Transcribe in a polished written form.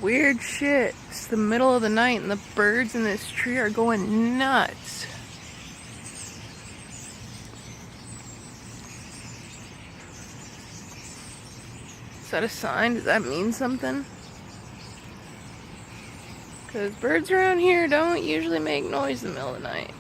weird shit. It's the middle of the night and the birds in this tree are going nuts. Is that a sign? Does that mean something? Because birds around here don't usually make noise in the middle of the night.